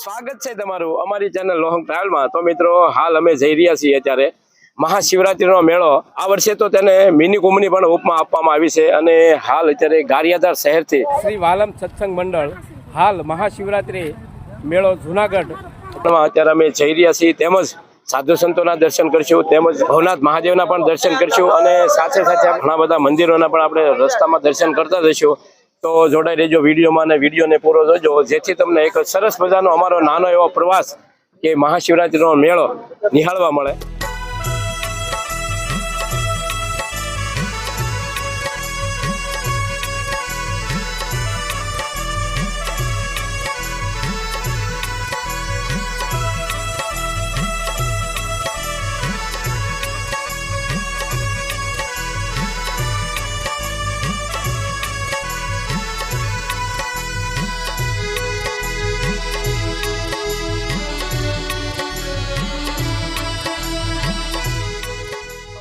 સ્વાગત છે તમારું અમારી ચેનલ લોહંગ ટ્રાવેલમાં। તો મિત્રો હાલ અમે જઈ રહ્યા છીએ અત્યારે મહાશિવરાત્રીનો મેળો। આ વર્ષે તો તેને મિની કુંભની પણ ઉપમા આપવામાં આવી છે અને હાલ અત્યારે ગારિયાધાર શહેરથી શ્રી વાલમ સત્સંગ મંડળ હાલ મહાશિવરાત્રી મેળો જુનાગઢ અત્યારે અમે જઈ રહ્યા છીએ। તેમજ સાધુ સંતોના દર્શન કરશું, તેમજ ભવનાથ મહાદેવના પણ દર્શન કરશું અને સાથે સાથે ઘણા બધા મંદિરોના પણ આપણે રસ્તામાં દર્શન કરતા જઈશું। તો જોડાઈ રહેજો વિડીયોમાં અને વિડીયોને પૂરો જોજો, જેથી તમને એક સરસ મજાનો અમારો નાનો એવો પ્રવાસ કે મહાશિવરાત્રીનો મેળો નિહાળવા મળે।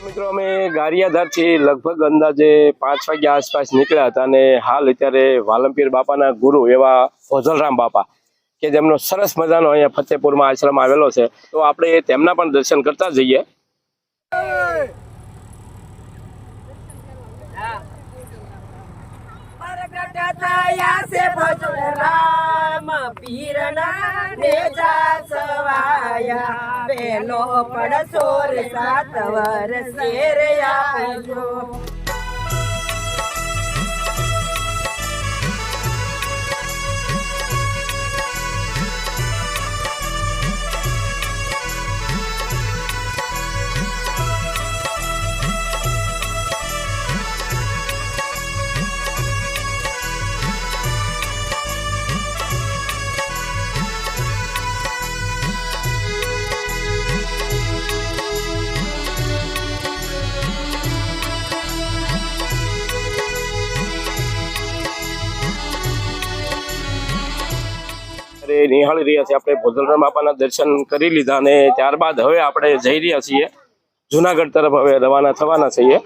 મિત્રો અમે ગારિયાધારથી લગભગ અંદાજે 5 વાગ્યા આસપાસ નીકળ્યા હતા અને હાલ અત્યારે વાલમપીર બાપાના ગુરુ એવા ફોજલરામ બાપા કે જેમનો સરસ મજાનો અહીંયા ફતેપુરમાં આશ્રમ આવેલો છે, તો આપણે તેમના પણ દર્શન કરતા જઈએ। નિહાળી રહ્યા છીએ આપણે ફોજલરામ બાપાના દર્શન કરી લીધા અને ત્યારબાદ હવે આપણે જઈ રહ્યા છીએ જુનાગઢ તરફ હવે રવાના થવાના છીએ।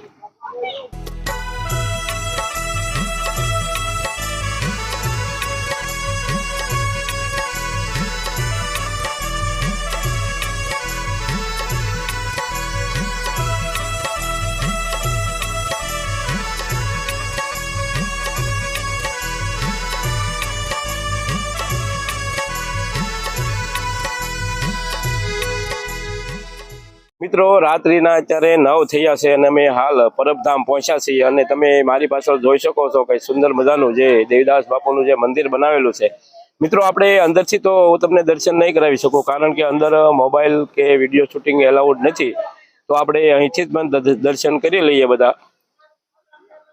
મિત્રો રાત્રિના અત્યારે 9 થયા છે અને અમે હાલ પરબધામ પહોંચ્યા છીએ અને તમે મારી પાછળ જોઈ શકો છો કે સુંદર મજાનું જે દેવીદાસ બાપુનું જે મંદિર બનાવેલું છે। મિત્રો આપણે અંદરથી તો તમને દર્શન નહીં કરાવી શકું, કારણ કે અંદર મોબાઈલ કે વિડીયો શૂટિંગ એલાઉડ નથી, તો આપણે અહીંથી જ પણ દર્શન કરી લઈએ બધા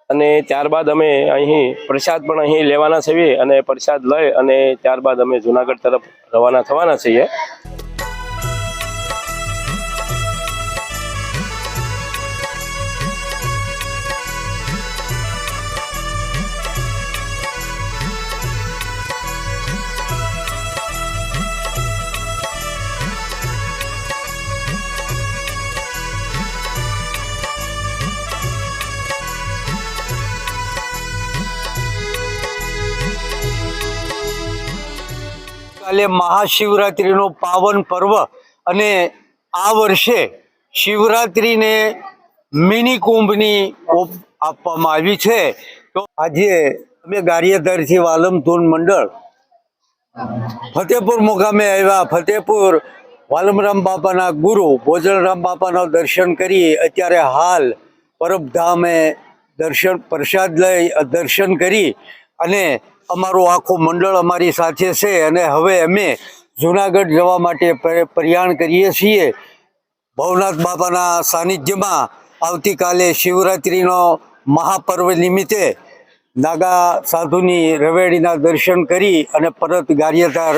અને ત્યારબાદ અમે અહીં પ્રસાદ પણ અહીં લેવાના છીએ અને પ્રસાદ લઈ અને ત્યારબાદ અમે જુનાગઢ તરફ રવાના થવાના છીએ। કાલે મહાશિવરાત્રીનો પાવન પર્વ અને આ વર્ષે શિવરાત્રીને મિની કુંભની આપવામાં આવી છે। તો આજે અમે ગારિયાધારથી વાલમધૂન મંડળ ફતેપુર મુકામે આવ્યા। ફતેપુર વાલમરામ બાપાના ગુરુ ફોજલરામ બાપાના દર્શન કરી અત્યારે હાલ પરબધામે પ્રસાદ લઈ દર્શન કરી અને અમારું આખું મંડળ અમારી સાથે છે અને હવે અમે જુનાગઢ જવા માટે પ્રયાણ કરીએ છીએ। ભવનાથ બાપાના સાનિધ્યમાં આવતીકાલે શિવરાત્રિનો મહાપર્વ નિમિત્તે નાગા સાધુની રવેડીના દર્શન કરી અને પરત ગારિયાધાર